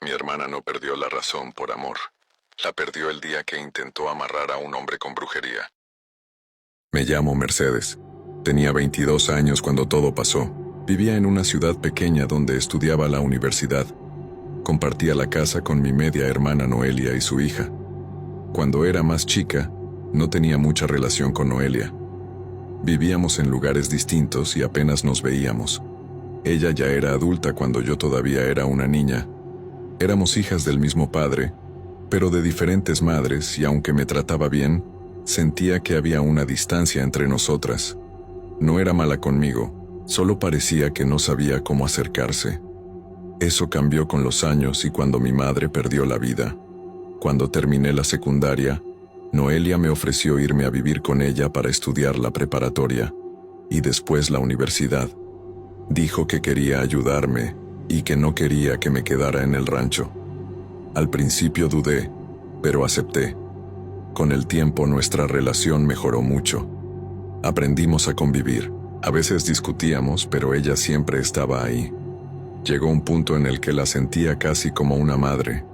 Mi hermana no perdió la razón por amor. La perdió el día que intentó amarrar a un hombre con brujería. Me llamo Mercedes. Tenía 22 años cuando todo pasó. Vivía en una ciudad pequeña donde estudiaba la universidad. Compartía la casa con mi media hermana Noelia y su hija. Cuando era más chica, no tenía mucha relación con Noelia. Vivíamos en lugares distintos y apenas nos veíamos. Ella ya era adulta cuando yo todavía era una niña. Éramos hijas del mismo padre, pero de diferentes madres, y aunque me trataba bien, sentía que había una distancia entre nosotras. No era mala conmigo, solo parecía que no sabía cómo acercarse. Eso cambió con los años y cuando mi madre perdió la vida. Cuando terminé la secundaria, Noelia me ofreció irme a vivir con ella para estudiar la preparatoria y después la universidad. Dijo que quería ayudarme y que no quería que me quedara en el rancho. Al principio dudé, pero acepté. Con el tiempo nuestra relación mejoró mucho. Aprendimos a convivir. A veces discutíamos, pero ella siempre estaba ahí. Llegó un punto en el que la sentía casi como una madre.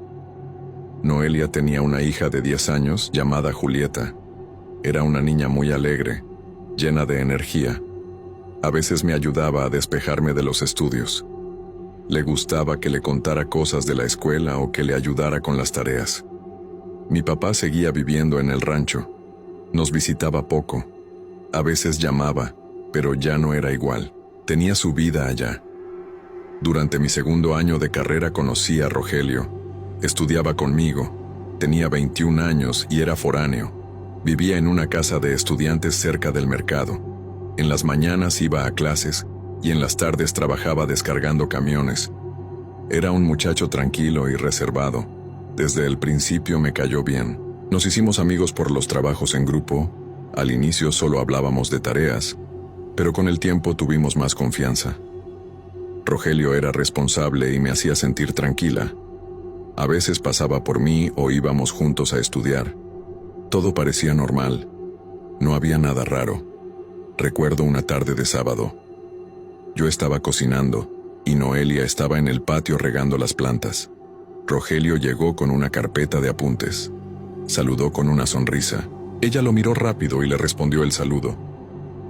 Noelia tenía una hija de 10 años llamada Julieta. Era una niña muy alegre, llena de energía. A veces me ayudaba a despejarme de los estudios. Le gustaba que le contara cosas de la escuela o que le ayudara con las tareas. Mi papá seguía viviendo en el rancho. Nos visitaba poco. A veces llamaba, pero ya no era igual. Tenía su vida allá. Durante mi segundo año de carrera conocí a Rogelio. Estudiaba conmigo. Tenía 21 años y era foráneo. Vivía en una casa de estudiantes cerca del mercado. En las mañanas iba a clases y en las tardes trabajaba descargando camiones. Era un muchacho tranquilo y reservado. Desde el principio me cayó bien. Nos hicimos amigos por los trabajos en grupo. Al inicio solo hablábamos de tareas, pero con el tiempo tuvimos más confianza. Rogelio era responsable y me hacía sentir tranquila. A veces pasaba por mí o íbamos juntos a estudiar. Todo parecía normal. No había nada raro. Recuerdo una tarde de sábado. Yo estaba cocinando y Noelia estaba en el patio regando las plantas. Rogelio llegó con una carpeta de apuntes. Saludó con una sonrisa. Ella lo miró rápido y le respondió el saludo.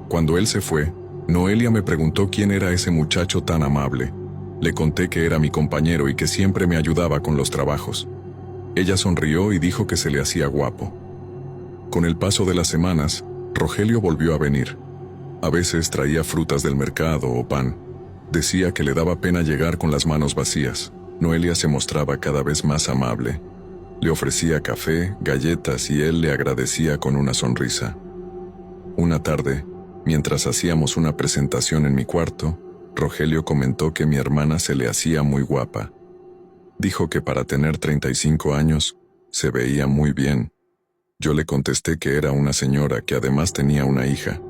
Cuando él se fue, Noelia me preguntó quién era ese muchacho tan amable. Le conté que era mi compañero y que siempre me ayudaba con los trabajos. Ella sonrió y dijo que se le hacía guapo. Con el paso de las semanas, Rogelio volvió a venir. A veces traía frutas del mercado o pan. Decía que le daba pena llegar con las manos vacías. Noelia se mostraba cada vez más amable. Le ofrecía café, galletas y él le agradecía con una sonrisa. Una tarde, mientras hacíamos una presentación en mi cuarto, Rogelio comentó que mi hermana se le hacía muy guapa. Dijo que para tener 35 años, se veía muy bien. Yo le contesté que era una señora que además tenía una hija.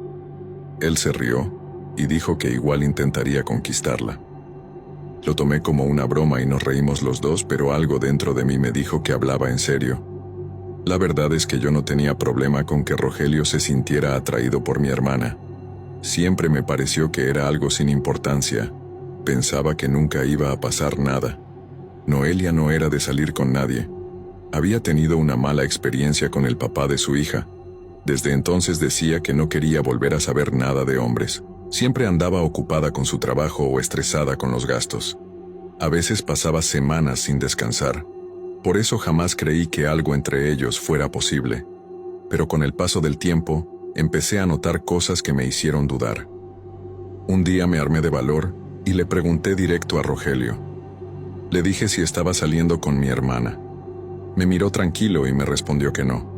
Él se rió y dijo que igual intentaría conquistarla. Lo tomé como una broma y nos reímos los dos, pero algo dentro de mí me dijo que hablaba en serio. La verdad es que yo no tenía problema con que Rogelio se sintiera atraído por mi hermana. Siempre me pareció que era algo sin importancia. Pensaba que nunca iba a pasar nada. Noelia no era de salir con nadie. Había tenido una mala experiencia con el papá de su hija. Desde entonces decía que no quería volver a saber nada de hombres. Siempre andaba ocupada con su trabajo o estresada con los gastos. A veces pasaba semanas sin descansar. Por eso jamás creí que algo entre ellos fuera posible. Pero con el paso del tiempo, empecé a notar cosas que me hicieron dudar. Un día me armé de valor y le pregunté directo a Rogelio. Le dije si estaba saliendo con mi hermana. Me miró tranquilo y me respondió que no.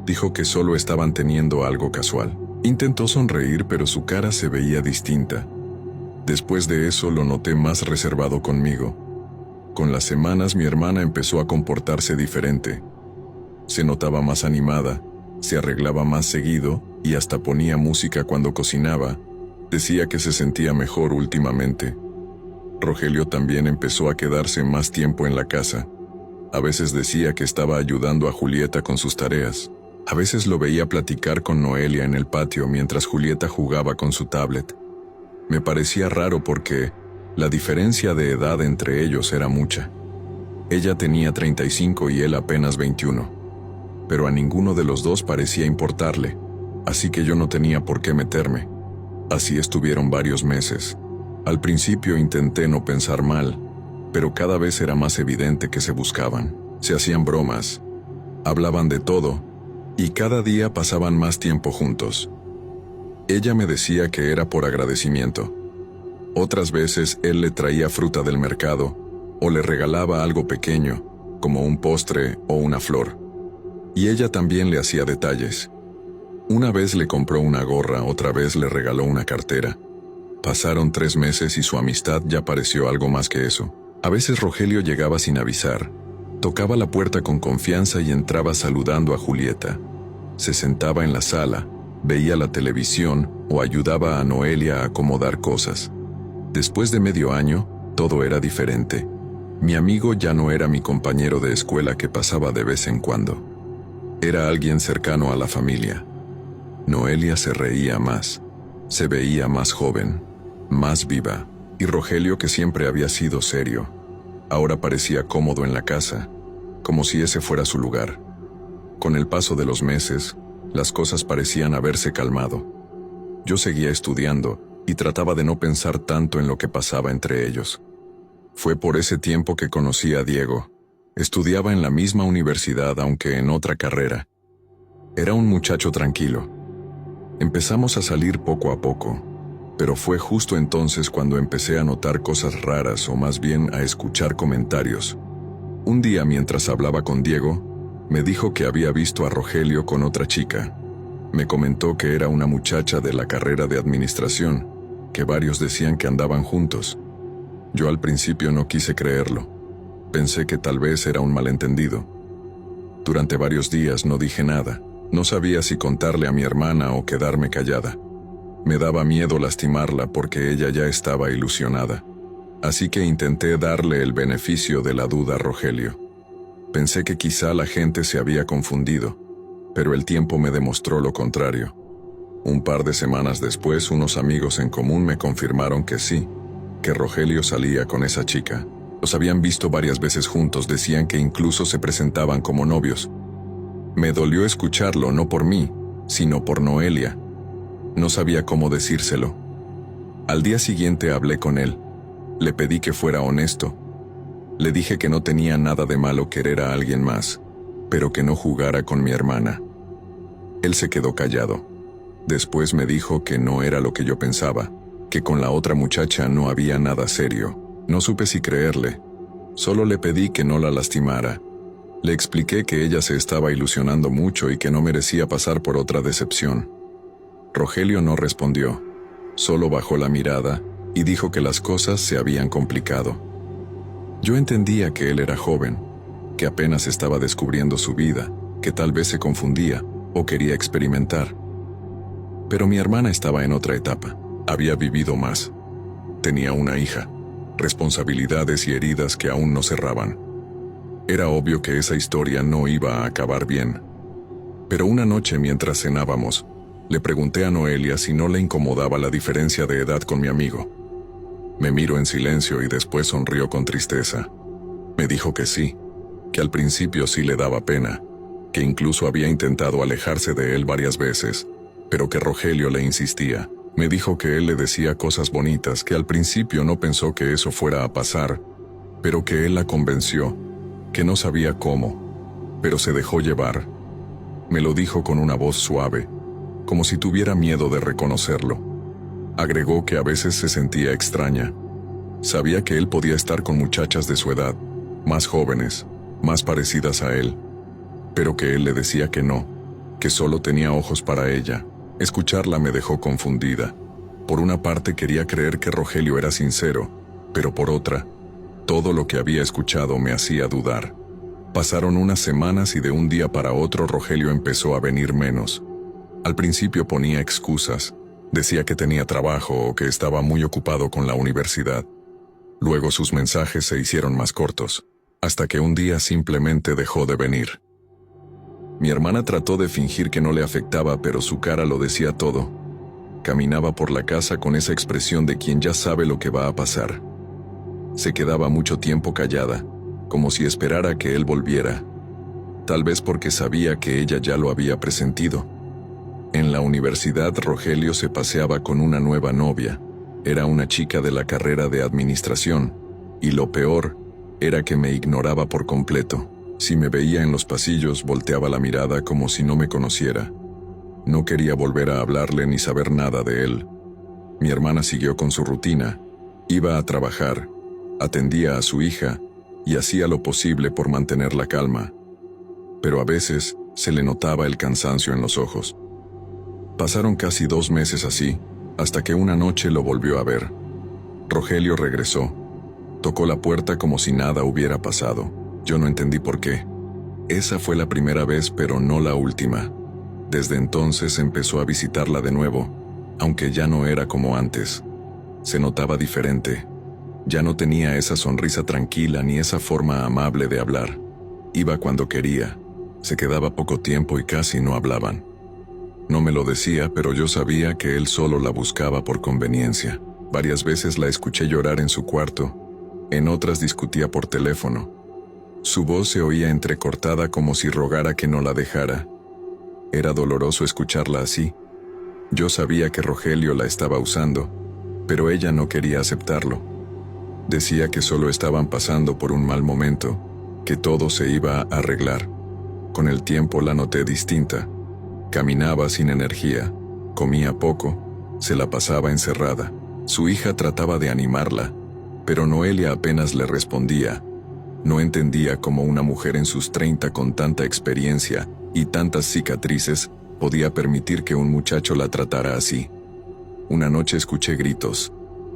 Dijo que solo estaban teniendo algo casual. Intentó sonreír, pero su cara se veía distinta. Después de eso lo noté más reservado conmigo. Con las semanas mi hermana empezó a comportarse diferente. Se notaba más animada, se arreglaba más seguido y hasta ponía música cuando cocinaba. Decía que se sentía mejor últimamente. Rogelio también empezó a quedarse más tiempo en la casa. A veces decía que estaba ayudando a Julieta con sus tareas. A veces lo veía platicar con Noelia en el patio mientras Julieta jugaba con su tablet. Me parecía raro porque la diferencia de edad entre ellos era mucha. Ella tenía 35 y él apenas 21. Pero a ninguno de los dos parecía importarle, así que yo no tenía por qué meterme. Así estuvieron varios meses. Al principio intenté no pensar mal, pero cada vez era más evidente que se buscaban. Se hacían bromas, hablaban de todo, y cada día pasaban más tiempo juntos. Ella me decía que era por agradecimiento. Otras veces él le traía fruta del mercado, o le regalaba algo pequeño, como un postre o una flor. Y ella también le hacía detalles. Una vez le compró una gorra, otra vez le regaló una cartera. Pasaron 3 meses y su amistad ya pareció algo más que eso. A veces Rogelio llegaba sin avisar, tocaba la puerta con confianza y entraba saludando a Julieta. Se sentaba en la sala, veía la televisión o ayudaba a Noelia a acomodar cosas. Después de medio año, todo era diferente. Mi amigo ya no era mi compañero de escuela que pasaba de vez en cuando. Era alguien cercano a la familia. Noelia se reía más, se veía más joven, más viva, y Rogelio, que siempre había sido serio, ahora parecía cómodo en la casa, como si ese fuera su lugar. Con el paso de los meses, las cosas parecían haberse calmado. Yo seguía estudiando y trataba de no pensar tanto en lo que pasaba entre ellos. Fue por ese tiempo que conocí a Diego. Estudiaba en la misma universidad, aunque en otra carrera. Era un muchacho tranquilo. Empezamos a salir poco a poco, pero fue justo entonces cuando empecé a notar cosas raras, o más bien a escuchar comentarios. Un día, mientras hablaba con Diego, me dijo que había visto a Rogelio con otra chica. Me comentó que era una muchacha de la carrera de administración, que varios decían que andaban juntos. Yo al principio no quise creerlo. Pensé que tal vez era un malentendido. Durante varios días no dije nada. No sabía si contarle a mi hermana o quedarme callada. Me daba miedo lastimarla porque ella ya estaba ilusionada. Así que intenté darle el beneficio de la duda a Rogelio. Pensé que quizá la gente se había confundido, pero el tiempo me demostró lo contrario. Un par de semanas después, unos amigos en común me confirmaron que sí, que Rogelio salía con esa chica. Los habían visto varias veces juntos, decían que incluso se presentaban como novios. Me dolió escucharlo, no por mí, sino por Noelia. No sabía cómo decírselo. Al día siguiente hablé con él. Le pedí que fuera honesto. Le dije que no tenía nada de malo querer a alguien más, pero que no jugara con mi hermana. Él se quedó callado. Después me dijo que no era lo que yo pensaba, que con la otra muchacha no había nada serio. No supe si creerle. Solo le pedí que no la lastimara. Le expliqué que ella se estaba ilusionando mucho y que no merecía pasar por otra decepción. Rogelio no respondió. Solo bajó la mirada y dijo que las cosas se habían complicado. Yo entendía que él era joven, que apenas estaba descubriendo su vida, que tal vez se confundía o quería experimentar. Pero mi hermana estaba en otra etapa. Había vivido más. Tenía una hija, responsabilidades y heridas que aún no cerraban. Era obvio que esa historia no iba a acabar bien. Pero una noche, mientras cenábamos, le pregunté a Noelia si no le incomodaba la diferencia de edad con mi amigo. Me miró en silencio y después sonrió con tristeza. Me dijo que sí, que al principio sí le daba pena, que incluso había intentado alejarse de él varias veces, pero que Rogelio le insistía. Me dijo que él le decía cosas bonitas, que al principio no pensó que eso fuera a pasar, pero que él la convenció, que no sabía cómo, pero se dejó llevar. Me lo dijo con una voz suave, como si tuviera miedo de reconocerlo. Agregó que a veces se sentía extraña. Sabía que él podía estar con muchachas de su edad, más jóvenes, más parecidas a él, pero que él le decía que no, que solo tenía ojos para ella. Escucharla me dejó confundida. Por una parte quería creer que Rogelio era sincero, pero por otra, todo lo que había escuchado me hacía dudar. Pasaron unas semanas y de un día para otro Rogelio empezó a venir menos. Al principio ponía excusas, decía que tenía trabajo o que estaba muy ocupado con la universidad. Luego sus mensajes se hicieron más cortos, hasta que un día simplemente dejó de venir. Mi hermana trató de fingir que no le afectaba, pero su cara lo decía todo. Caminaba por la casa con esa expresión de quien ya sabe lo que va a pasar. Se quedaba mucho tiempo callada, como si esperara que él volviera. Tal vez porque sabía que ella ya lo había presentido. En la universidad, Rogelio se paseaba con una nueva novia. Era una chica de la carrera de administración, y lo peor era que me ignoraba por completo. Si me veía en los pasillos, volteaba la mirada como si no me conociera. No quería volver a hablarle ni saber nada de él. Mi hermana siguió con su rutina. Iba a trabajar, atendía a su hija y hacía lo posible por mantener la calma. Pero a veces se le notaba el cansancio en los ojos. Pasaron casi 2 meses así, hasta que una noche lo volvió a ver. Rogelio regresó. Tocó la puerta como si nada hubiera pasado. Yo no entendí por qué. Esa fue la primera vez, pero no la última. Desde entonces empezó a visitarla de nuevo, aunque ya no era como antes. Se notaba diferente. Ya no tenía esa sonrisa tranquila ni esa forma amable de hablar. Iba cuando quería. Se quedaba poco tiempo y casi no hablaban. No me lo decía, pero yo sabía que él solo la buscaba por conveniencia. Varias veces la escuché llorar en su cuarto. En otras discutía por teléfono. Su voz se oía entrecortada como si rogara que no la dejara. Era doloroso escucharla así. Yo sabía que Rogelio la estaba usando, pero ella no quería aceptarlo. Decía que solo estaban pasando por un mal momento, que todo se iba a arreglar. Con el tiempo la noté distinta. Caminaba sin energía, comía poco, se la pasaba encerrada. Su hija trataba de animarla, pero Noelia apenas le respondía. No entendía cómo una mujer en sus 30 con tanta experiencia y tantas cicatrices podía permitir que un muchacho la tratara así. Una noche escuché gritos.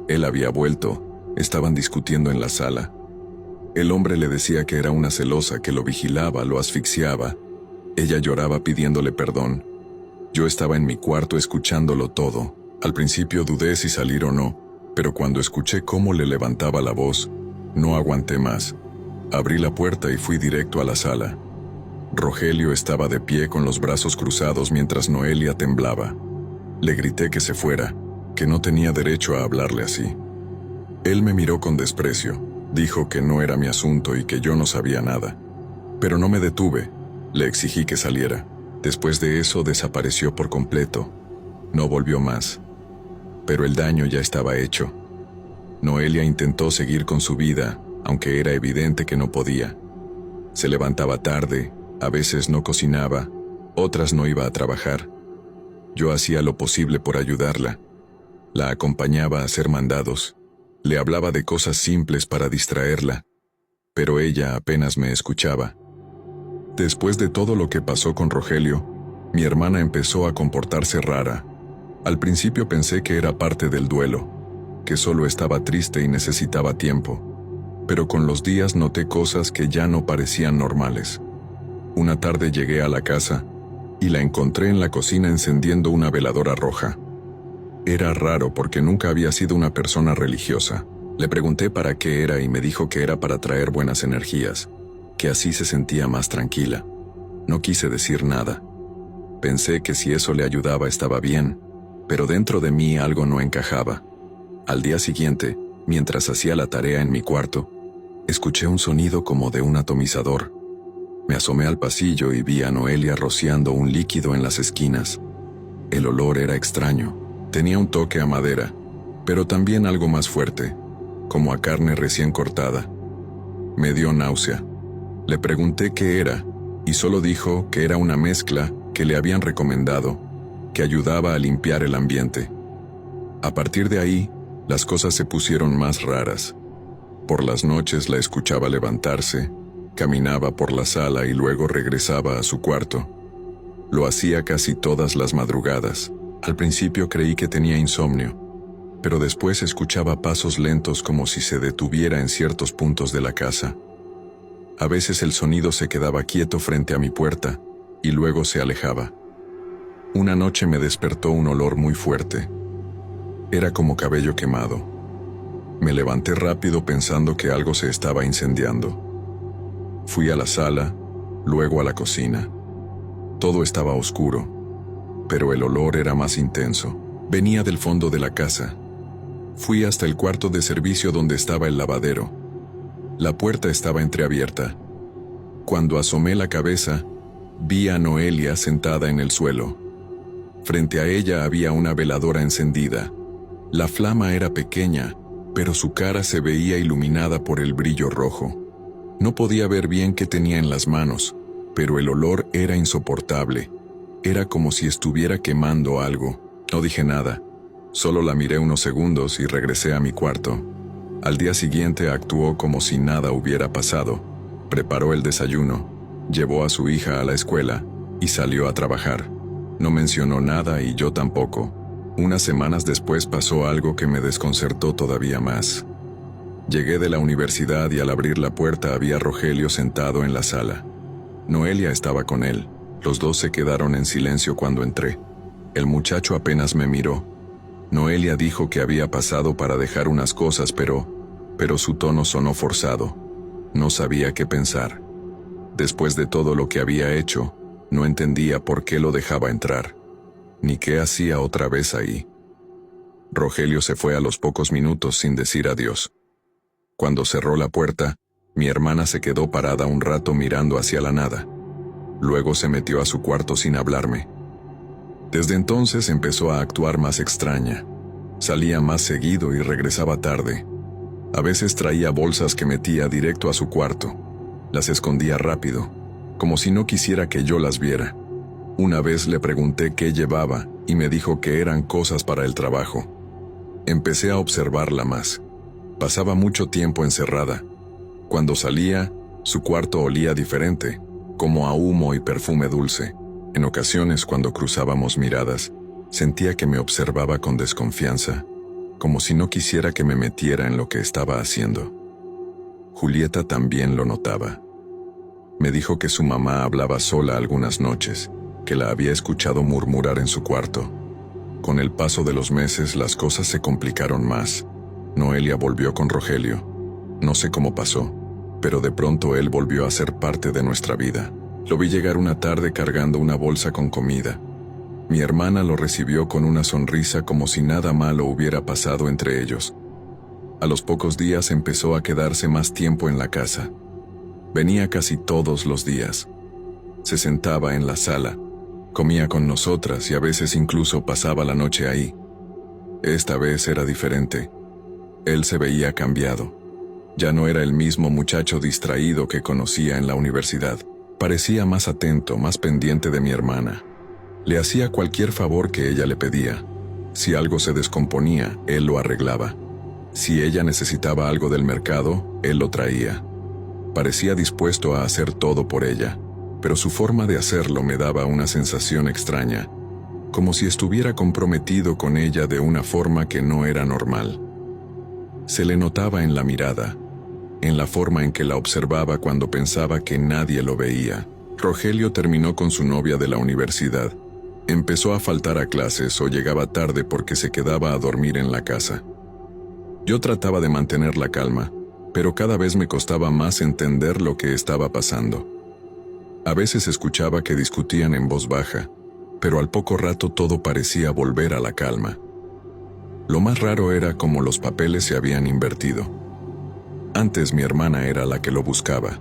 Él había vuelto, estaban discutiendo en la sala. El hombre le decía que era una celosa, que lo vigilaba, lo asfixiaba. Ella lloraba pidiéndole perdón. Yo estaba en mi cuarto escuchándolo todo. Al principio dudé si salir o no, pero cuando escuché cómo le levantaba la voz, no aguanté más. Abrí la puerta y fui directo a la sala. Rogelio estaba de pie con los brazos cruzados mientras Noelia temblaba. Le grité que se fuera, que no tenía derecho a hablarle así. Él me miró con desprecio, dijo que no era mi asunto y que yo no sabía nada. Pero no me detuve, le exigí que saliera. Después de eso desapareció por completo. No volvió más. Pero el daño ya estaba hecho. Noelia intentó seguir con su vida, aunque era evidente que no podía. Se levantaba tarde, a veces no cocinaba, otras no iba a trabajar. Yo hacía lo posible por ayudarla. La acompañaba a hacer mandados. Le hablaba de cosas simples para distraerla, pero ella apenas me escuchaba. Después de todo lo que pasó con Rogelio, mi hermana empezó a comportarse rara. Al principio pensé que era parte del duelo, que solo estaba triste y necesitaba tiempo. Pero con los días noté cosas que ya no parecían normales. Una tarde llegué a la casa y la encontré en la cocina encendiendo una veladora roja. Era raro porque nunca había sido una persona religiosa. Le pregunté para qué era y me dijo que era para traer buenas energías, que así se sentía más tranquila. No quise decir nada. Pensé que si eso le ayudaba estaba bien, pero dentro de mí algo no encajaba. Al día siguiente, mientras hacía la tarea en mi cuarto, escuché un sonido como de un atomizador. Me asomé al pasillo y vi a Noelia rociando un líquido en las esquinas. El olor era extraño. Tenía un toque a madera, pero también algo más fuerte, como a carne recién cortada. Me dio náusea. Le pregunté qué era, y solo dijo que era una mezcla que le habían recomendado, que ayudaba a limpiar el ambiente. A partir de ahí, las cosas se pusieron más raras. Por las noches la escuchaba levantarse, caminaba por la sala y luego regresaba a su cuarto. Lo hacía casi todas las madrugadas. Al principio creí que tenía insomnio, pero después escuchaba pasos lentos como si se detuviera en ciertos puntos de la casa. A veces el sonido se quedaba quieto frente a mi puerta y luego se alejaba. Una noche me despertó un olor muy fuerte. Era como cabello quemado. Me levanté rápido pensando que algo se estaba incendiando. Fui a la sala, luego a la cocina. Todo estaba oscuro, pero el olor era más intenso. Venía del fondo de la casa. Fui hasta el cuarto de servicio donde estaba el lavadero. La puerta estaba entreabierta. Cuando asomé la cabeza, vi a Noelia sentada en el suelo. Frente a ella había una veladora encendida. La flama era pequeña, pero su cara se veía iluminada por el brillo rojo. No podía ver bien qué tenía en las manos, pero el olor era insoportable. Era como si estuviera quemando algo. No dije nada. Solo la miré unos segundos y regresé a mi cuarto. Al día siguiente actuó como si nada hubiera pasado. Preparó el desayuno, llevó a su hija a la escuela y salió a trabajar. No mencionó nada y yo tampoco. Unas semanas después pasó algo que me desconcertó todavía más. Llegué de la universidad y al abrir la puerta había a Rogelio sentado en la sala. Noelia estaba con él. Los dos se quedaron en silencio cuando entré. El muchacho apenas me miró. Noelia dijo que había pasado para dejar unas cosas, pero su tono sonó forzado. No sabía qué pensar. Después de todo lo que había hecho, no entendía por qué lo dejaba entrar, ni qué hacía otra vez ahí. Rogelio se fue a los pocos minutos sin decir adiós. Cuando cerró la puerta, mi hermana se quedó parada un rato mirando hacia la nada. Luego se metió a su cuarto sin hablarme. Desde entonces empezó a actuar más extraña. Salía más seguido y regresaba tarde. A veces traía bolsas que metía directo a su cuarto. Las escondía rápido, como si no quisiera que yo las viera. Una vez le pregunté qué llevaba y me dijo que eran cosas para el trabajo. Empecé a observarla más. Pasaba mucho tiempo encerrada. Cuando salía, su cuarto olía diferente, como a humo y perfume dulce. En ocasiones, cuando cruzábamos miradas, sentía que me observaba con desconfianza, como si no quisiera que me metiera en lo que estaba haciendo. Julieta también lo notaba. Me dijo que su mamá hablaba sola algunas noches, que la había escuchado murmurar en su cuarto. Con el paso de los meses, las cosas se complicaron más. Noelia volvió con Rogelio. No sé cómo pasó, pero de pronto él volvió a ser parte de nuestra vida. Lo vi llegar una tarde cargando una bolsa con comida. Mi hermana lo recibió con una sonrisa como si nada malo hubiera pasado entre ellos. A los pocos días empezó a quedarse más tiempo en la casa. Venía casi todos los días. Se sentaba en la sala, comía con nosotras y a veces incluso pasaba la noche ahí. Esta vez era diferente. Él se veía cambiado. Ya no era el mismo muchacho distraído que conocía en la universidad. Parecía más atento, más pendiente de mi hermana. Le hacía cualquier favor que ella le pedía. Si algo se descomponía, él lo arreglaba. Si ella necesitaba algo del mercado, él lo traía. Parecía dispuesto a hacer todo por ella, pero su forma de hacerlo me daba una sensación extraña, como si estuviera comprometido con ella de una forma que no era normal. Se le notaba en la mirada, en la forma en que la observaba cuando pensaba que nadie lo veía. Rogelio terminó con su novia de la universidad. Empezó a faltar a clases o llegaba tarde porque se quedaba a dormir en la casa. Yo trataba de mantener la calma, pero cada vez me costaba más entender lo que estaba pasando. A veces escuchaba que discutían en voz baja, pero al poco rato todo parecía volver a la calma. Lo más raro era cómo los papeles se habían invertido. Antes mi hermana era la que lo buscaba,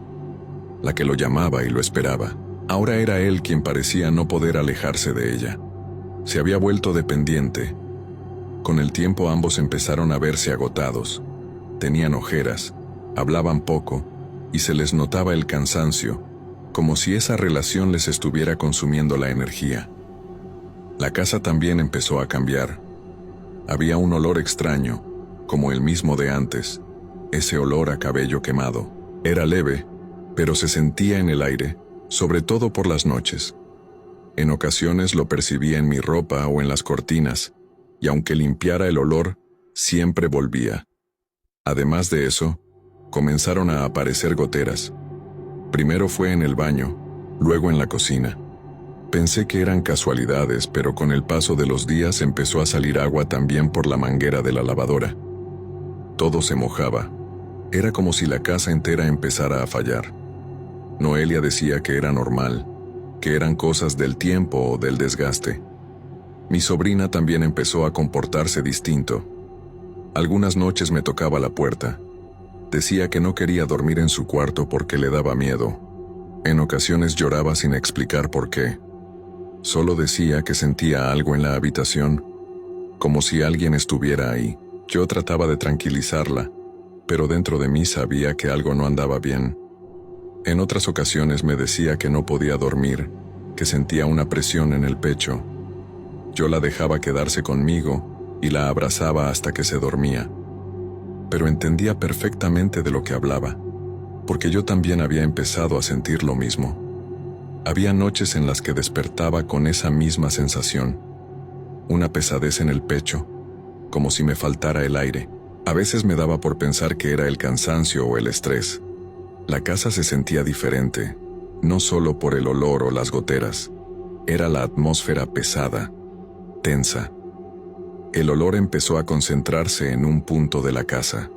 la que lo llamaba y lo esperaba. Ahora era él quien parecía no poder alejarse de ella. Se había vuelto dependiente. Con el tiempo ambos empezaron a verse agotados. Tenían ojeras, hablaban poco y se les notaba el cansancio, como si esa relación les estuviera consumiendo la energía. La casa también empezó a cambiar. Había un olor extraño, como el mismo de antes, ese olor a cabello quemado. Era leve, pero se sentía en el aire, sobre todo por las noches. En ocasiones lo percibía en mi ropa o en las cortinas, y aunque limpiara el olor, siempre volvía. Además de eso, comenzaron a aparecer goteras. Primero fue en el baño, luego en la cocina. Pensé que eran casualidades, pero con el paso de los días empezó a salir agua también por la manguera de la lavadora. Todo se mojaba. Era como si la casa entera empezara a fallar. Noelia decía que era normal, que eran cosas del tiempo o del desgaste. Mi sobrina también empezó a comportarse distinto. Algunas noches me tocaba la puerta. Decía que no quería dormir en su cuarto porque le daba miedo. En ocasiones lloraba sin explicar por qué. Solo decía que sentía algo en la habitación, como si alguien estuviera ahí. Yo trataba de tranquilizarla, pero dentro de mí sabía que algo no andaba bien. En otras ocasiones me decía que no podía dormir, que sentía una presión en el pecho. Yo la dejaba quedarse conmigo y la abrazaba hasta que se dormía. Pero entendía perfectamente de lo que hablaba, porque yo también había empezado a sentir lo mismo. Había noches en las que despertaba con esa misma sensación, una pesadez en el pecho, como si me faltara el aire. A veces me daba por pensar que era el cansancio o el estrés. La casa se sentía diferente, no solo por el olor o las goteras. Era la atmósfera pesada, tensa. El olor empezó a concentrarse en un punto de la casa.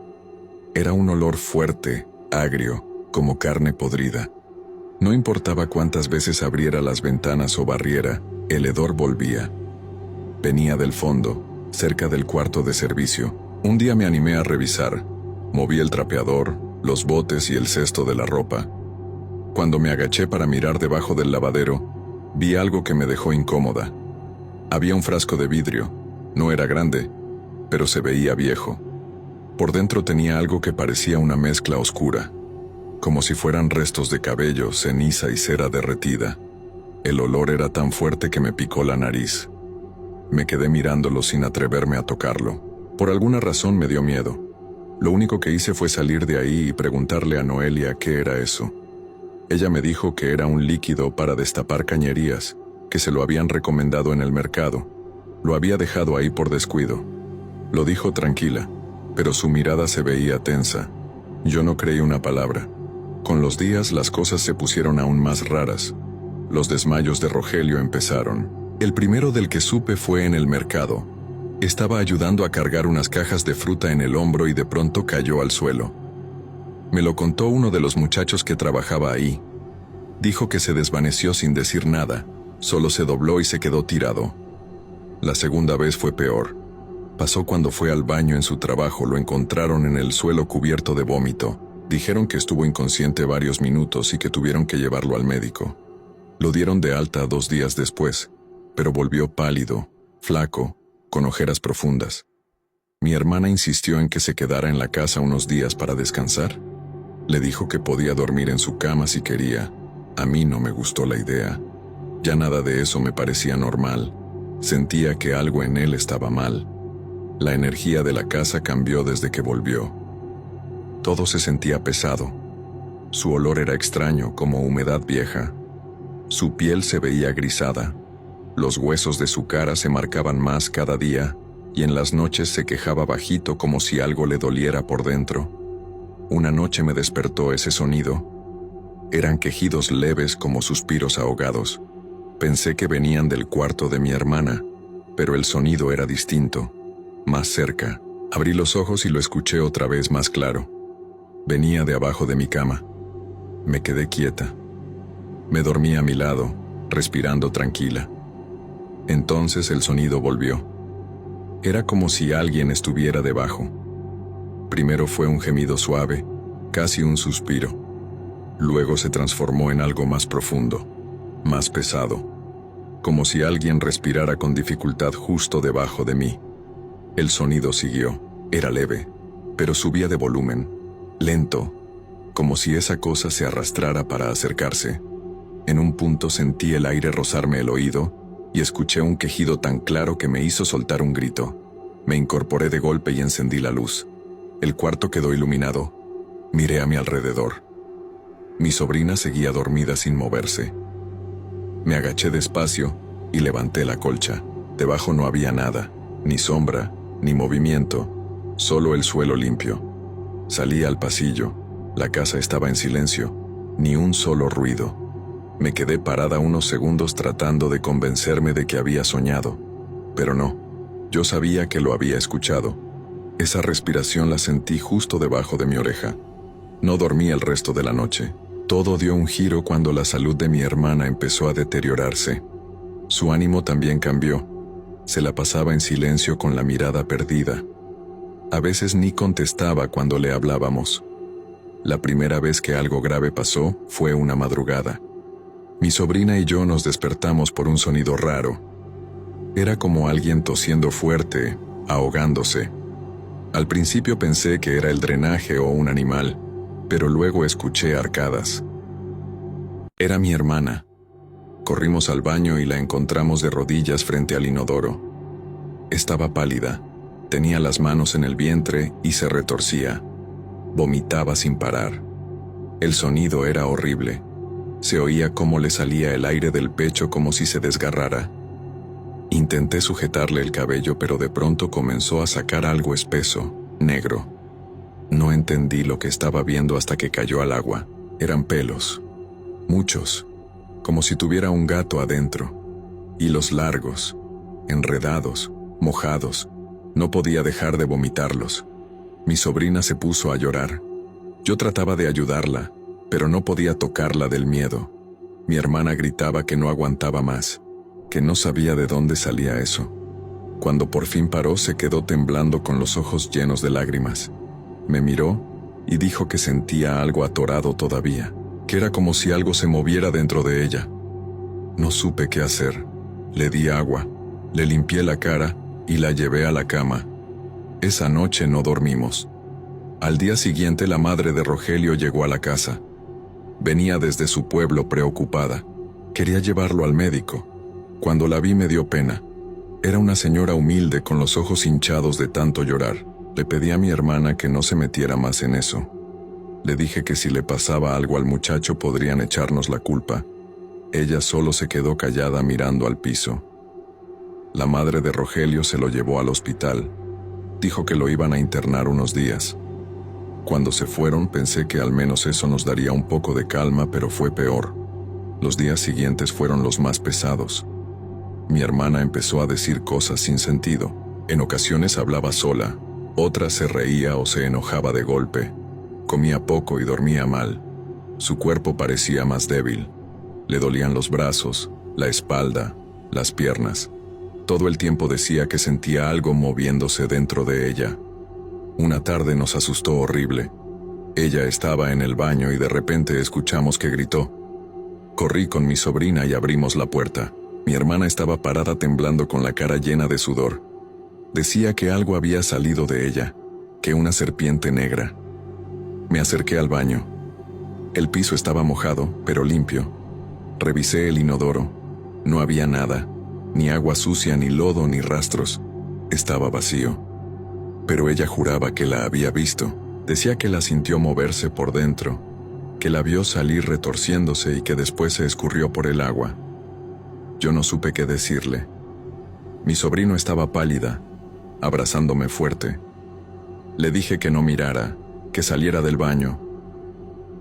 Era un olor fuerte, agrio, como carne podrida. No importaba cuántas veces abriera las ventanas o barriera, el hedor volvía. Venía del fondo, cerca del cuarto de servicio. Un día me animé a revisar. Moví el trapeador, los botes y el cesto de la ropa. Cuando me agaché para mirar debajo del lavadero, vi algo que me dejó incómoda. Había un frasco de vidrio. No era grande, pero se veía viejo. Por dentro tenía algo que parecía una mezcla oscura, como si fueran restos de cabello, ceniza y cera derretida. El olor era tan fuerte que me picó la nariz. Me quedé mirándolo sin atreverme a tocarlo. Por alguna razón me dio miedo. Lo único que hice fue salir de ahí y preguntarle a Noelia qué era eso. Ella me dijo que era un líquido para destapar cañerías, que se lo habían recomendado en el mercado. Lo había dejado ahí por descuido. Lo dijo tranquila, pero su mirada se veía tensa. Yo no creí una palabra. Con los días las cosas se pusieron aún más raras. Los desmayos de Rogelio empezaron. El primero del que supe fue en el mercado. Estaba ayudando a cargar unas cajas de fruta en el hombro y de pronto cayó al suelo. Me lo contó uno de los muchachos que trabajaba ahí. Dijo que se desvaneció sin decir nada, solo se dobló y se quedó tirado. La segunda vez fue peor. Pasó cuando fue al baño en su trabajo, lo encontraron en el suelo cubierto de vómito. Dijeron que estuvo inconsciente varios minutos y que tuvieron que llevarlo al médico. Lo dieron de alta 2 días después, pero volvió pálido, flaco, con ojeras profundas. Mi hermana insistió en que se quedara en la casa unos días para descansar. Le dijo que podía dormir en su cama si quería. A mí no me gustó la idea. Ya nada de eso me parecía normal. Sentía que algo en él estaba mal. La energía de la casa cambió desde que volvió. Todo se sentía pesado. Su olor era extraño, como humedad vieja. Su piel se veía grisada. Los huesos de su cara se marcaban más cada día, y en las noches se quejaba bajito como si algo le doliera por dentro. Una noche me despertó ese sonido. Eran quejidos leves como suspiros ahogados. Pensé que venían del cuarto de mi hermana, pero el sonido era distinto, más cerca. Abrí los ojos y lo escuché otra vez más claro. Venía de abajo de mi cama. Me quedé quieta. Me dormí a mi lado, respirando tranquila. Entonces el sonido volvió. Era como si alguien estuviera debajo. Primero fue un gemido suave, casi un suspiro. Luego se transformó en algo más profundo, más pesado, como si alguien respirara con dificultad justo debajo de mí. El sonido siguió. Era leve, pero subía de volumen, lento, como si esa cosa se arrastrara para acercarse. En un punto sentí el aire rozarme el oído y escuché un quejido tan claro que me hizo soltar un grito. Me incorporé de golpe y encendí la luz. El cuarto quedó iluminado. Miré a mi alrededor. Mi sobrina seguía dormida sin moverse. Me agaché despacio y levanté la colcha. Debajo no había nada, ni sombra, ni movimiento, solo el suelo limpio. Salí al pasillo. La casa estaba en silencio, ni un solo ruido. Me quedé parada unos segundos tratando de convencerme de que había soñado, pero no. Yo sabía que lo había escuchado. Esa respiración la sentí justo debajo de mi oreja. No dormí el resto de la noche. Todo dio un giro cuando la salud de mi hermana empezó a deteriorarse. Su ánimo también cambió. Se la pasaba en silencio con la mirada perdida. A veces ni contestaba cuando le hablábamos. La primera vez que algo grave pasó fue una madrugada. Mi sobrina y yo nos despertamos por un sonido raro. Era como alguien tosiendo fuerte, ahogándose. Al principio pensé que era el drenaje o un animal, pero luego escuché arcadas. Era mi hermana. Corrimos al baño y la encontramos de rodillas frente al inodoro. Estaba pálida, tenía las manos en el vientre y se retorcía. Vomitaba sin parar. El sonido era horrible. Se oía cómo le salía el aire del pecho como si se desgarrara. Intenté sujetarle el cabello, pero de pronto comenzó a sacar algo espeso, negro. No entendí lo que estaba viendo hasta que cayó al agua. Eran pelos. Muchos. Como si tuviera un gato adentro. Hilos largos, enredados, mojados. No podía dejar de vomitarlos. Mi sobrina se puso a llorar. Yo trataba de ayudarla, pero no podía tocarla del miedo. Mi hermana gritaba que no aguantaba más, que no sabía de dónde salía eso. Cuando por fin paró, se quedó temblando con los ojos llenos de lágrimas. Me miró y dijo que sentía algo atorado todavía, que era como si algo se moviera dentro de ella. No supe qué hacer. Le di agua, le limpié la cara y la llevé a la cama. Esa noche no dormimos. Al día siguiente la madre de Rogelio llegó a la casa. Venía desde su pueblo preocupada. Quería llevarlo al médico. Cuando la vi me dio pena. Era una señora humilde con los ojos hinchados de tanto llorar. Le pedí a mi hermana que no se metiera más en eso. Le dije que si le pasaba algo al muchacho podrían echarnos la culpa. Ella solo se quedó callada mirando al piso. La madre de Rogelio se lo llevó al hospital. Dijo que lo iban a internar unos días. Cuando se fueron pensé que al menos eso nos daría un poco de calma, pero fue peor. Los días siguientes fueron los más pesados. Mi hermana empezó a decir cosas sin sentido. En ocasiones hablaba sola, otras se reía o se enojaba de golpe. Comía poco y dormía mal. Su cuerpo parecía más débil. Le dolían los brazos, la espalda, las piernas. Todo el tiempo decía que sentía algo moviéndose dentro de ella. Una tarde nos asustó horrible. Ella estaba en el baño y de repente escuchamos que gritó. Corrí con mi sobrina y abrimos la puerta. Mi hermana estaba parada temblando con la cara llena de sudor. Decía que algo había salido de ella, que una serpiente negra. Me acerqué al baño. El piso estaba mojado, pero limpio. Revisé el inodoro. No había nada, ni agua sucia, ni lodo, ni rastros. Estaba vacío. Pero ella juraba que la había visto. Decía que la sintió moverse por dentro, que la vio salir retorciéndose y que después se escurrió por el agua. Yo no supe qué decirle. Mi sobrino estaba pálida, abrazándome fuerte. Le dije que no mirara, que saliera del baño.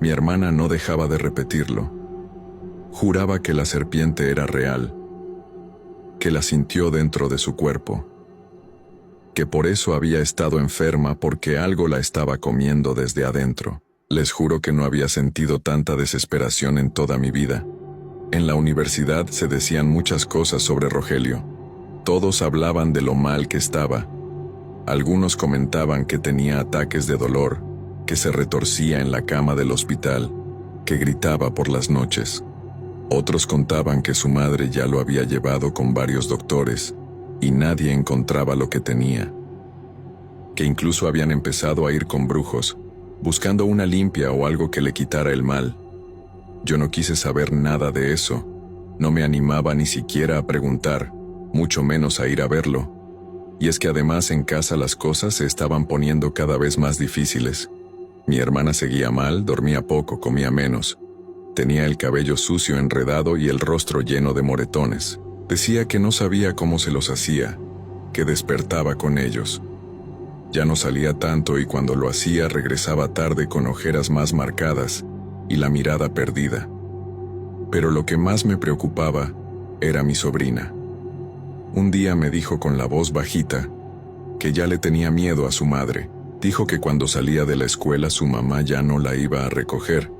Mi hermana no dejaba de repetirlo. Juraba que la serpiente era real, que la sintió dentro de su cuerpo, que por eso había estado enferma porque algo la estaba comiendo desde adentro. Les juro que no había sentido tanta desesperación en toda mi vida. En la universidad se decían muchas cosas sobre Rogelio. Todos hablaban de lo mal que estaba. Algunos comentaban que tenía ataques de dolor, que se retorcía en la cama del hospital, que gritaba por las noches. Otros contaban que su madre ya lo había llevado con varios doctores y nadie encontraba lo que tenía. Que incluso habían empezado a ir con brujos, buscando una limpia o algo que le quitara el mal. Yo no quise saber nada de eso. No me animaba ni siquiera a preguntar, mucho menos a ir a verlo. Y es que además en casa las cosas se estaban poniendo cada vez más difíciles. Mi hermana seguía mal, dormía poco, comía menos. Tenía el cabello sucio, enredado y el rostro lleno de moretones. Decía que no sabía cómo se los hacía, que despertaba con ellos. Ya no salía tanto y cuando lo hacía regresaba tarde con ojeras más marcadas y la mirada perdida. Pero lo que más me preocupaba era mi sobrina. Un día me dijo con la voz bajita que ya le tenía miedo a su madre. Dijo que cuando salía de la escuela su mamá ya no la iba a recoger,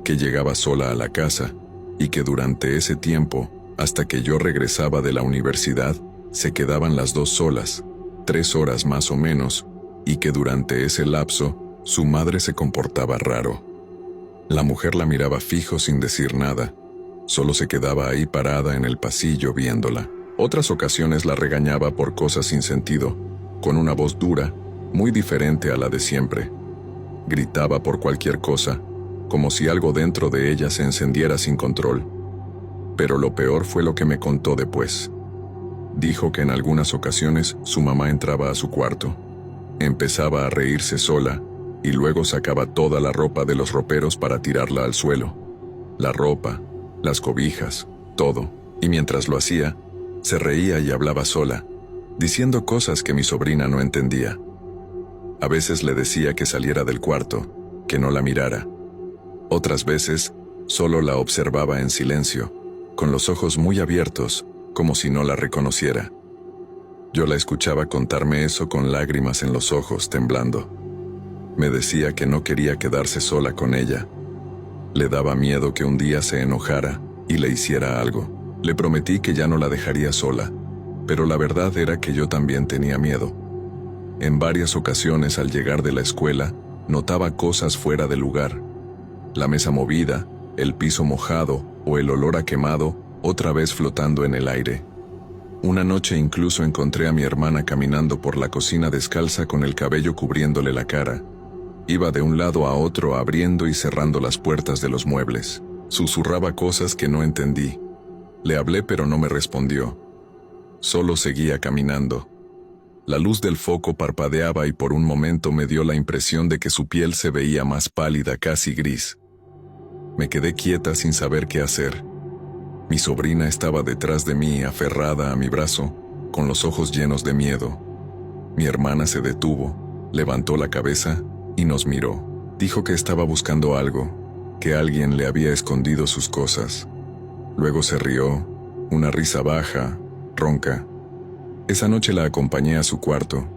que llegaba sola a la casa y que durante ese tiempo, hasta que yo regresaba de la universidad, se quedaban las dos solas, 3 horas más o menos, y que durante ese lapso Su madre se comportaba raro. La mujer la miraba fijo sin decir nada. Solo se quedaba ahí parada en el pasillo viéndola. Otras ocasiones la regañaba por cosas sin sentido, con una voz dura, muy diferente a la de siempre. Gritaba por cualquier cosa, como si algo dentro de ella se encendiera sin control. Pero lo peor fue lo que me contó después. Dijo que en algunas ocasiones su mamá entraba a su cuarto, empezaba a reírse sola y luego sacaba toda la ropa de los roperos para tirarla al suelo. La ropa, las cobijas, todo. Y mientras lo hacía, se reía y hablaba sola, diciendo cosas que mi sobrina no entendía. A veces le decía que saliera del cuarto, que no la mirara. Otras veces, solo la observaba en silencio, con los ojos muy abiertos, como si no la reconociera. Yo la escuchaba contarme eso con lágrimas en los ojos, temblando. Me decía que no quería quedarse sola con ella. Le daba miedo que un día se enojara y le hiciera algo. Le prometí que ya no la dejaría sola, pero la verdad era que yo también tenía miedo. En varias ocasiones al llegar de la escuela, notaba cosas fuera de lugar. La mesa movida, el piso mojado o el olor a quemado otra vez flotando en el aire. Una noche incluso encontré a mi hermana caminando por la cocina descalza con el cabello cubriéndole la cara. Iba de un lado a otro abriendo y cerrando las puertas de los muebles. Susurraba cosas que no entendí. Le hablé pero no me respondió. Solo seguía caminando. La luz del foco parpadeaba y por un momento me dio la impresión de que su piel se veía más pálida, casi gris. Me quedé quieta sin saber qué hacer. Mi sobrina estaba detrás de mí, aferrada a mi brazo, con los ojos llenos de miedo. Mi hermana se detuvo, levantó la cabeza y nos miró. Dijo que estaba buscando algo, que alguien le había escondido sus cosas. Luego se rió, una risa baja, ronca. Esa noche la acompañé a su cuarto.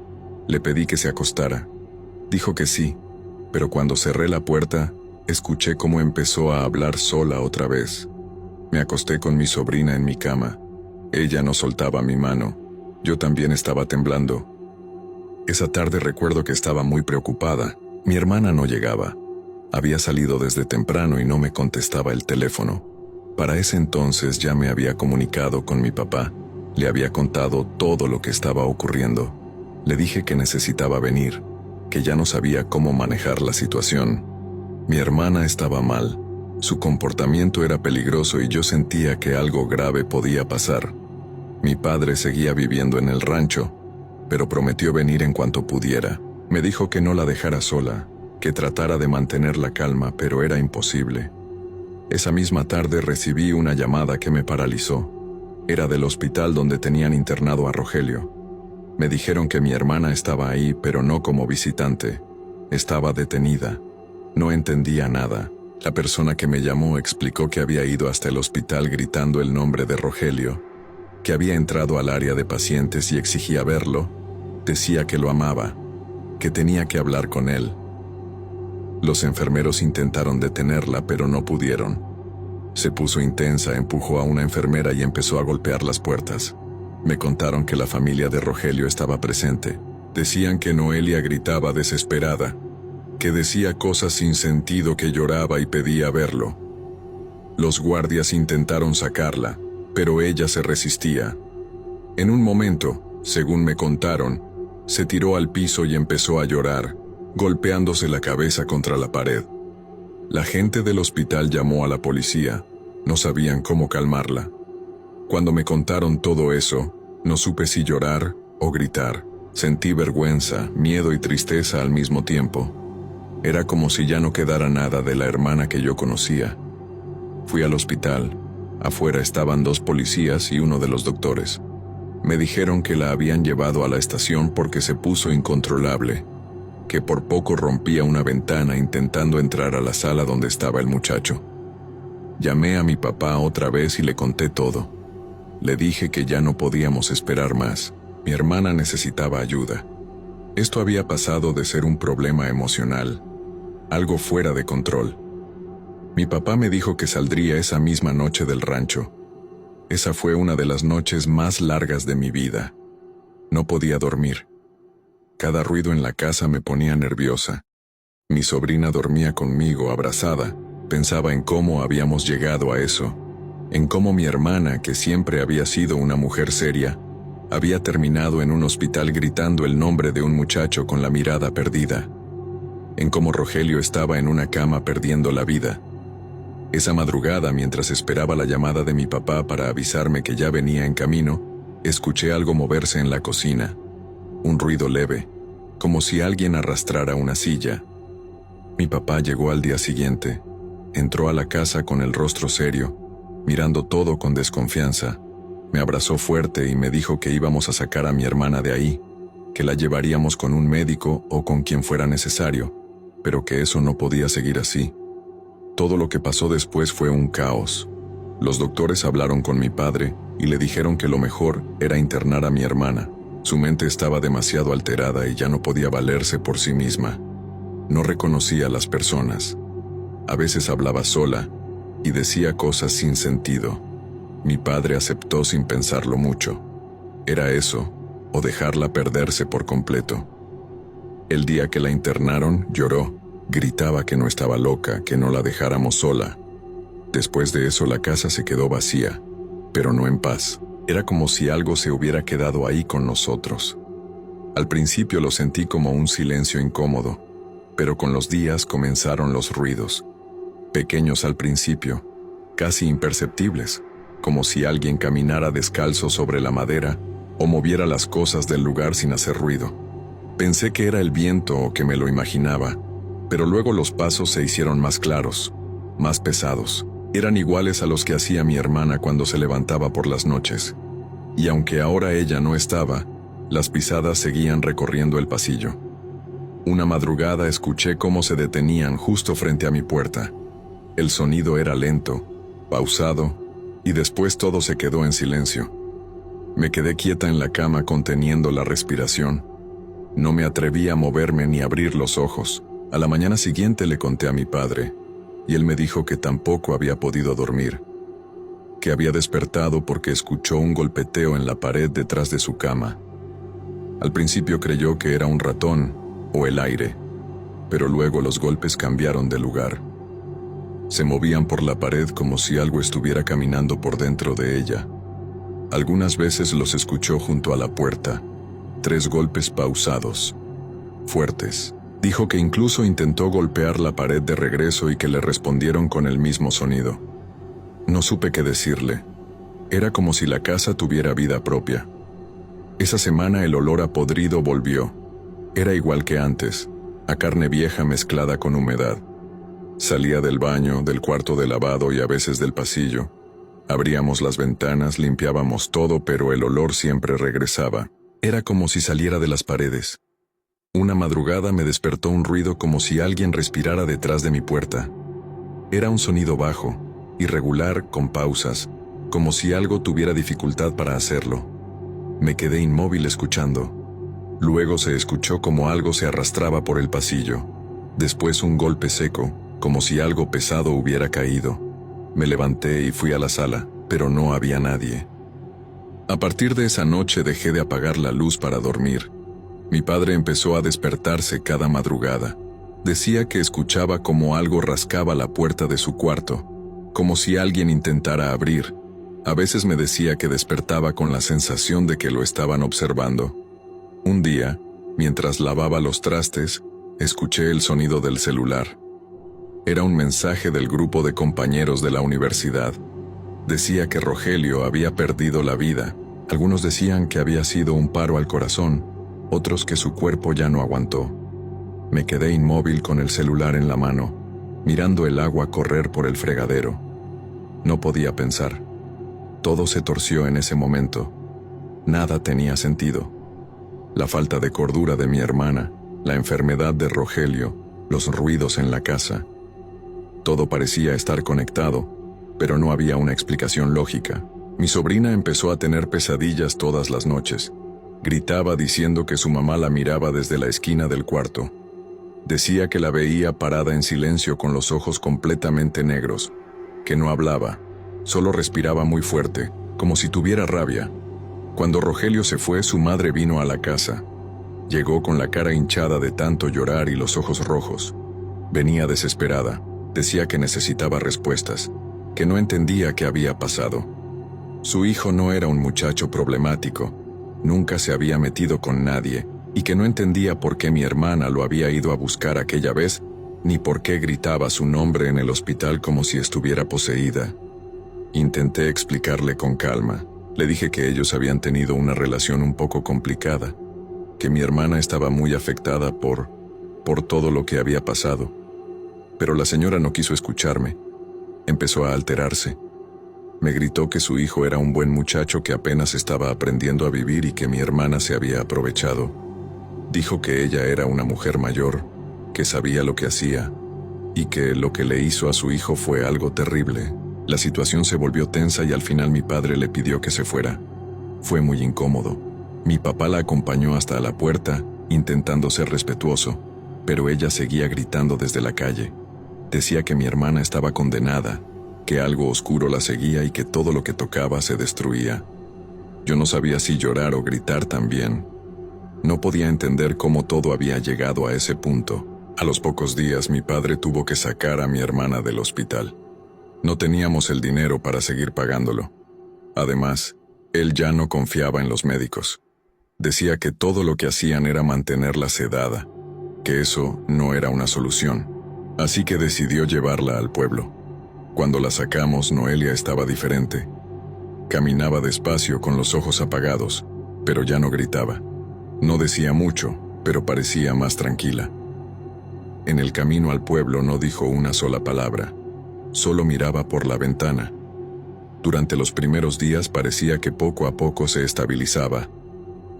Le pedí que se acostara. Dijo que sí, pero cuando cerré la puerta, escuché cómo empezó a hablar sola otra vez. Me acosté con mi sobrina en mi cama. Ella no soltaba mi mano. Yo también estaba temblando. Esa tarde recuerdo que estaba muy preocupada. Mi hermana no llegaba. Había salido desde temprano y no me contestaba el teléfono. Para ese entonces ya me había comunicado con mi papá. Le había contado todo lo que estaba ocurriendo. Le dije que necesitaba venir, que ya no sabía cómo manejar la situación. Mi hermana estaba mal. Su comportamiento era peligroso y yo sentía que algo grave podía pasar. Mi padre seguía viviendo en el rancho, pero prometió venir en cuanto pudiera. Me dijo que no la dejara sola, que tratara de mantener la calma, pero era imposible. Esa misma tarde recibí una llamada que me paralizó. Era del hospital donde tenían internado a Rogelio. Me dijeron que mi hermana estaba ahí, pero no como visitante. Estaba detenida. No entendía nada. La persona que me llamó explicó que había ido hasta el hospital gritando el nombre de Rogelio, que había entrado al área de pacientes y exigía verlo. Decía que lo amaba, que tenía que hablar con él. Los enfermeros intentaron detenerla, pero no pudieron. Se puso intensa, empujó a una enfermera y empezó a golpear las puertas. Me contaron que la familia de Rogelio estaba presente. Decían que Noelia gritaba desesperada, que decía cosas sin sentido, que lloraba y pedía verlo. Los guardias intentaron sacarla, pero ella se resistía. En un momento, según me contaron, se tiró al piso y empezó a llorar, golpeándose la cabeza contra la pared. La gente del hospital llamó a la policía. No sabían cómo calmarla. Cuando me contaron todo eso, no supe si llorar o gritar. Sentí vergüenza, miedo y tristeza al mismo tiempo. Era como si ya no quedara nada de la hermana que yo conocía. Fui al hospital. Afuera estaban 2 policías y uno de los doctores. Me dijeron que la habían llevado a la estación porque se puso incontrolable, que por poco rompía una ventana intentando entrar a la sala donde estaba el muchacho. Llamé a mi papá otra vez y le conté todo. Le dije que ya no podíamos esperar más. Mi hermana necesitaba ayuda. Esto había pasado de ser un problema emocional, algo fuera de control. Mi papá me dijo que saldría esa misma noche del rancho. Esa fue una de las noches más largas de mi vida. No podía dormir. Cada ruido en la casa me ponía nerviosa. Mi sobrina dormía conmigo abrazada. Pensaba en cómo habíamos llegado a eso, en cómo mi hermana, que siempre había sido una mujer seria, había terminado en un hospital gritando el nombre de un muchacho con la mirada perdida, en cómo Rogelio estaba en una cama perdiendo la vida. Esa madrugada, mientras esperaba la llamada de mi papá para avisarme que ya venía en camino, escuché algo moverse en la cocina, un ruido leve, como si alguien arrastrara una silla. Mi papá llegó al día siguiente, entró a la casa con el rostro serio, mirando todo con desconfianza. Me abrazó fuerte y me dijo que íbamos a sacar a mi hermana de ahí, que la llevaríamos con un médico o con quien fuera necesario, pero que eso no podía seguir así. Todo lo que pasó después fue un caos. Los doctores hablaron con mi padre y le dijeron que lo mejor era internar a mi hermana. Su mente estaba demasiado alterada y ya no podía valerse por sí misma. No reconocía a las personas. A veces hablaba sola y decía cosas sin sentido. Mi padre aceptó sin pensarlo mucho. Era eso, o dejarla perderse por completo. El día que la internaron, lloró. Gritaba que no estaba loca, que no la dejáramos sola. Después de eso la casa se quedó vacía, pero no en paz. Era como si algo se hubiera quedado ahí con nosotros. Al principio lo sentí como un silencio incómodo, pero con los días comenzaron los ruidos. Pequeños al principio, casi imperceptibles, como si alguien caminara descalzo sobre la madera o moviera las cosas del lugar sin hacer ruido. Pensé que era el viento o que me lo imaginaba, pero luego los pasos se hicieron más claros, más pesados. Eran iguales a los que hacía mi hermana cuando se levantaba por las noches. Y aunque ahora ella no estaba, las pisadas seguían recorriendo el pasillo. Una madrugada escuché cómo se detenían justo frente a mi puerta. El sonido era lento, pausado, y después todo se quedó en silencio. Me quedé quieta en la cama conteniendo la respiración. No me atreví a moverme ni abrir los ojos. A la mañana siguiente le conté a mi padre, y él me dijo que tampoco había podido dormir, que había despertado porque escuchó un golpeteo en la pared detrás de su cama. Al principio creyó que era un ratón o el aire, pero luego los golpes cambiaron de lugar. Se movían por la pared como si algo estuviera caminando por dentro de ella. Algunas veces los escuchó junto a la puerta, 3 golpes pausados, fuertes. Dijo que incluso intentó golpear la pared de regreso y que le respondieron con el mismo sonido. No supe qué decirle. Era como si la casa tuviera vida propia. Esa semana el olor a podrido volvió. Era igual que antes, a carne vieja mezclada con humedad. Salía del baño, del cuarto de lavado y a veces del pasillo. Abríamos las ventanas, limpiábamos todo, pero el olor siempre regresaba. Era como si saliera de las paredes. Una madrugada me despertó un ruido como si alguien respirara detrás de mi puerta. Era un sonido bajo, irregular, con pausas, como si algo tuviera dificultad para hacerlo. Me quedé inmóvil escuchando. Luego se escuchó como algo se arrastraba por el pasillo. Después un golpe seco, como si algo pesado hubiera caído. Me levanté y fui a la sala, pero no había nadie. A partir de esa noche dejé de apagar la luz para dormir. Mi padre empezó a despertarse cada madrugada. Decía que escuchaba como algo rascaba la puerta de su cuarto, como si alguien intentara abrir. A veces me decía que despertaba con la sensación de que lo estaban observando. Un día, mientras lavaba los trastes, escuché el sonido del celular. Era un mensaje del grupo de compañeros de la universidad. Decía que Rogelio había perdido la vida. Algunos decían que había sido un paro al corazón, otros que su cuerpo ya no aguantó. Me quedé inmóvil con el celular en la mano, mirando el agua correr por el fregadero. No podía pensar. Todo se torció en ese momento. Nada tenía sentido. La falta de cordura de mi hermana, la enfermedad de Rogelio, los ruidos en la casa. Todo parecía estar conectado, pero no había una explicación lógica. Mi sobrina empezó a tener pesadillas todas las noches. Gritaba diciendo que su mamá la miraba desde la esquina del cuarto. Decía que la veía parada en silencio con los ojos completamente negros, que no hablaba, solo respiraba muy fuerte, como si tuviera rabia. Cuando Rogelio se fue, su madre vino a la casa. Llegó con la cara hinchada de tanto llorar y los ojos rojos. Venía desesperada, decía que necesitaba respuestas, que no entendía qué había pasado. Su hijo no era un muchacho problemático, nunca se había metido con nadie, y que no entendía por qué mi hermana lo había ido a buscar aquella vez, ni por qué gritaba su nombre en el hospital como si estuviera poseída. Intenté explicarle con calma. Le dije que ellos habían tenido una relación un poco complicada, que mi hermana estaba muy afectada por todo lo que había pasado. Pero la señora no quiso escucharme. Empezó a alterarse. Me gritó que su hijo era un buen muchacho que apenas estaba aprendiendo a vivir y que mi hermana se había aprovechado. Dijo que ella era una mujer mayor, que sabía lo que hacía, y que lo que le hizo a su hijo fue algo terrible. La situación se volvió tensa y al final mi padre le pidió que se fuera. Fue muy incómodo. Mi papá la acompañó hasta la puerta, intentando ser respetuoso, pero ella seguía gritando desde la calle. Decía que mi hermana estaba condenada, que algo oscuro la seguía y que todo lo que tocaba se destruía. Yo no sabía si llorar o gritar también. No podía entender cómo todo había llegado a ese punto. A los pocos días mi padre tuvo que sacar a mi hermana del hospital. No teníamos el dinero para seguir pagándolo. Además, él ya no confiaba en los médicos. Decía que todo lo que hacían era mantenerla sedada, que eso no era una solución. Así que decidió llevarla al pueblo. Cuando la sacamos, Noelia estaba diferente. Caminaba despacio con los ojos apagados, pero ya no gritaba. No decía mucho, pero parecía más tranquila. En el camino al pueblo no dijo una sola palabra, solo miraba por la ventana. Durante los primeros días parecía que poco a poco se estabilizaba.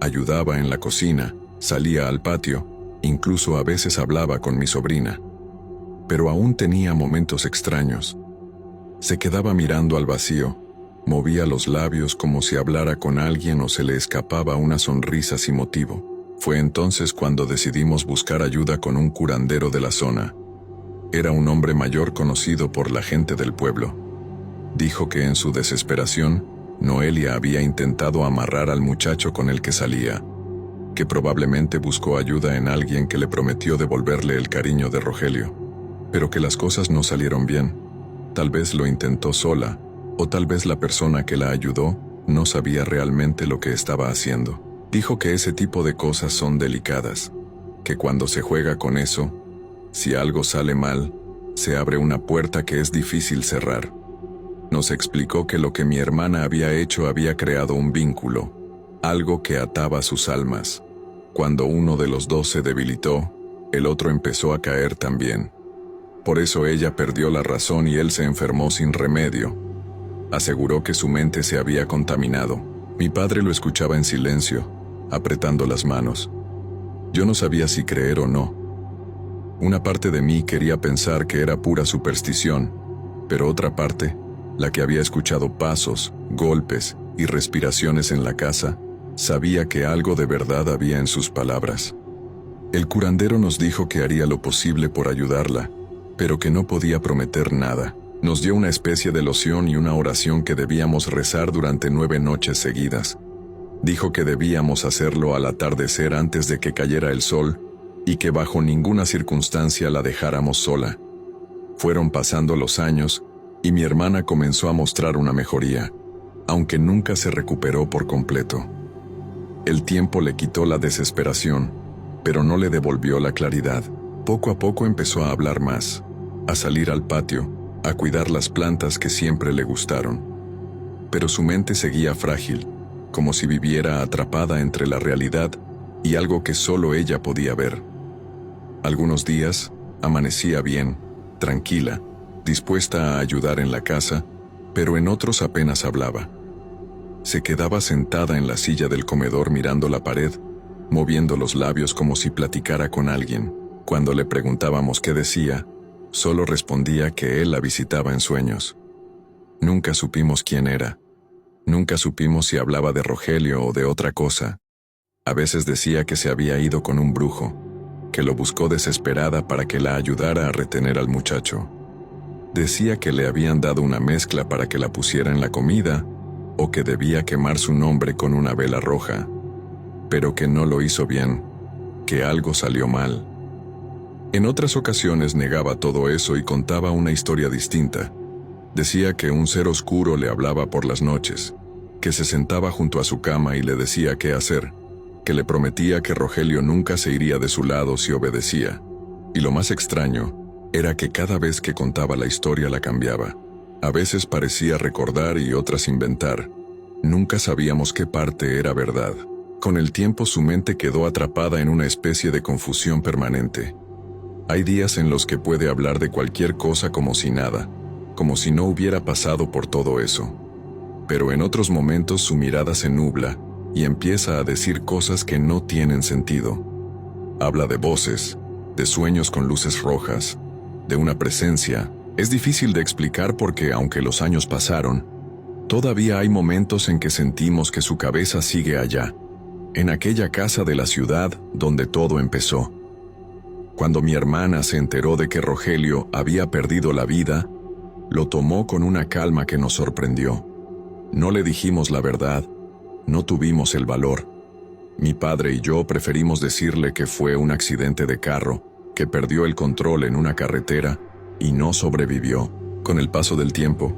Ayudaba en la cocina, salía al patio, incluso a veces hablaba con mi sobrina. Pero aún tenía momentos extraños. Se quedaba mirando al vacío, movía los labios como si hablara con alguien o se le escapaba una sonrisa sin motivo. Fue entonces cuando decidimos buscar ayuda con un curandero de la zona. Era un hombre mayor conocido por la gente del pueblo. Dijo que en su desesperación, Noelia había intentado amarrar al muchacho con el que salía, que probablemente buscó ayuda en alguien que le prometió devolverle el cariño de Rogelio, pero que las cosas no salieron bien. Tal vez lo intentó sola, o tal vez la persona que la ayudó no sabía realmente lo que estaba haciendo. Dijo que ese tipo de cosas son delicadas, que cuando se juega con eso, si algo sale mal, se abre una puerta que es difícil cerrar. Nos explicó que lo que mi hermana había hecho había creado un vínculo, algo que ataba sus almas. Cuando uno de los dos se debilitó, el otro empezó a caer también. Por eso ella perdió la razón y él se enfermó sin remedio. Aseguró que su mente se había contaminado. Mi padre lo escuchaba en silencio, apretando las manos. Yo no sabía si creer o no. Una parte de mí quería pensar que era pura superstición, pero otra parte, la que había escuchado pasos, golpes y respiraciones en la casa, sabía que algo de verdad había en sus palabras. El curandero nos dijo que haría lo posible por ayudarla, pero que no podía prometer nada. Nos dio una especie de loción y una oración que debíamos rezar durante 9 noches seguidas. Dijo que debíamos hacerlo al atardecer antes de que cayera el sol y que bajo ninguna circunstancia la dejáramos sola. Fueron pasando los años y mi hermana comenzó a mostrar una mejoría, aunque nunca se recuperó por completo. El tiempo le quitó la desesperación, pero no le devolvió la claridad. Poco a poco empezó a hablar más, a salir al patio, a cuidar las plantas que siempre le gustaron. Pero su mente seguía frágil, como si viviera atrapada entre la realidad y algo que solo ella podía ver. Algunos días, amanecía bien, tranquila, dispuesta a ayudar en la casa, pero en otros apenas hablaba. Se quedaba sentada en la silla del comedor mirando la pared, moviendo los labios como si platicara con alguien. Cuando le preguntábamos qué decía, solo respondía que él la visitaba en sueños. Nunca supimos quién era. Nunca supimos si hablaba de Rogelio o de otra cosa. A veces decía que se había ido con un brujo, que lo buscó desesperada para que la ayudara a retener al muchacho. Decía que le habían dado una mezcla para que la pusiera en la comida, o que debía quemar su nombre con una vela roja, pero que no lo hizo bien, que algo salió mal. En otras ocasiones negaba todo eso y contaba una historia distinta. Decía que un ser oscuro le hablaba por las noches, que se sentaba junto a su cama y le decía qué hacer, que le prometía que Rogelio nunca se iría de su lado si obedecía. Y lo más extraño era que cada vez que contaba la historia la cambiaba. A veces parecía recordar y otras inventar. Nunca sabíamos qué parte era verdad. Con el tiempo su mente quedó atrapada en una especie de confusión permanente. Hay días en los que puede hablar de cualquier cosa como si nada, como si no hubiera pasado por todo eso. Pero en otros momentos su mirada se nubla y empieza a decir cosas que no tienen sentido. Habla de voces, de sueños con luces rojas, de una presencia. Es difícil de explicar porque, aunque los años pasaron, todavía hay momentos en que sentimos que su cabeza sigue allá, en aquella casa de la ciudad donde todo empezó. Cuando mi hermana se enteró de que Rogelio había perdido la vida, lo tomó con una calma que nos sorprendió. No le dijimos la verdad, no tuvimos el valor. Mi padre y yo preferimos decirle que fue un accidente de carro, que perdió el control en una carretera y no sobrevivió. Con el paso del tiempo,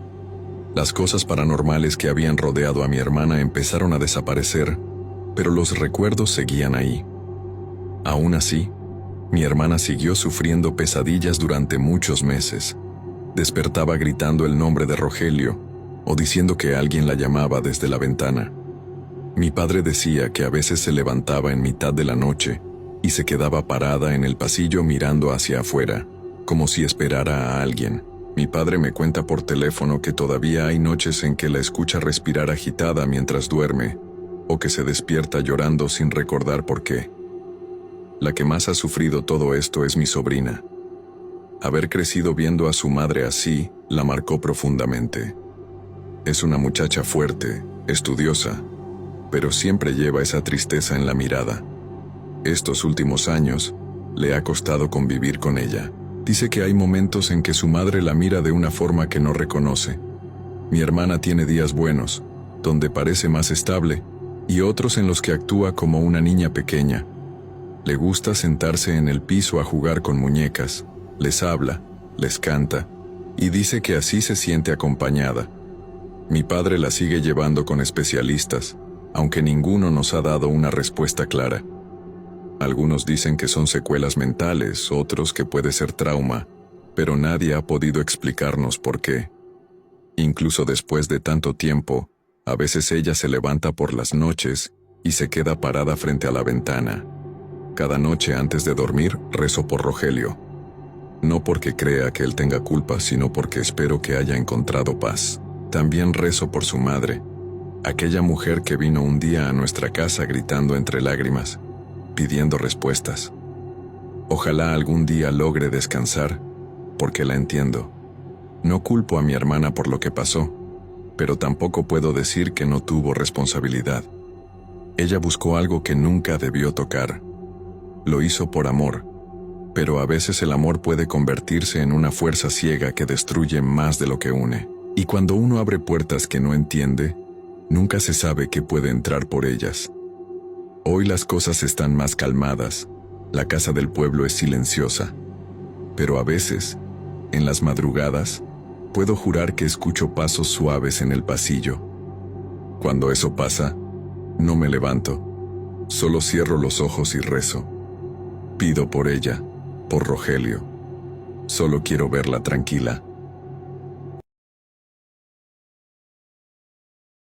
las cosas paranormales que habían rodeado a mi hermana empezaron a desaparecer, pero los recuerdos seguían ahí. Aún así, mi hermana siguió sufriendo pesadillas durante muchos meses. Despertaba gritando el nombre de Rogelio o diciendo que alguien la llamaba desde la ventana. Mi padre decía que a veces se levantaba en mitad de la noche y se quedaba parada en el pasillo mirando hacia afuera, como si esperara a alguien. Mi padre me cuenta por teléfono que todavía hay noches en que la escucha respirar agitada mientras duerme, o que se despierta llorando sin recordar por qué. La que más ha sufrido todo esto es mi sobrina. Haber crecido viendo a su madre así la marcó profundamente. Es una muchacha fuerte, estudiosa, pero siempre lleva esa tristeza en la mirada. Estos últimos años le ha costado convivir con ella. Dice que hay momentos en que su madre la mira de una forma que no reconoce. Mi hermana tiene días buenos, donde parece más estable, y otros en los que actúa como una niña pequeña. Le gusta sentarse en el piso a jugar con muñecas, les habla, les canta, y dice que así se siente acompañada. Mi padre la sigue llevando con especialistas, aunque ninguno nos ha dado una respuesta clara. Algunos dicen que son secuelas mentales, otros que puede ser trauma, pero nadie ha podido explicarnos por qué. Incluso después de tanto tiempo, a veces ella se levanta por las noches y se queda parada frente a la ventana. Cada noche antes de dormir rezo por Rogelio. No porque crea que él tenga culpa, sino porque espero que haya encontrado paz. También rezo por su madre, aquella mujer que vino un día a nuestra casa gritando entre lágrimas, pidiendo respuestas. Ojalá algún día logre descansar, porque la entiendo. No culpo a mi hermana por lo que pasó, pero tampoco puedo decir que no tuvo responsabilidad. Ella buscó algo que nunca debió tocar. Lo hizo por amor, pero a veces el amor puede convertirse en una fuerza ciega que destruye más de lo que une. Y cuando uno abre puertas que no entiende, nunca se sabe qué puede entrar por ellas. Hoy las cosas están más calmadas, la casa del pueblo es silenciosa, pero a veces, en las madrugadas, puedo jurar que escucho pasos suaves en el pasillo. Cuando eso pasa, no me levanto, solo cierro los ojos y rezo. Pido por ella, por Rogelio. Solo quiero verla tranquila.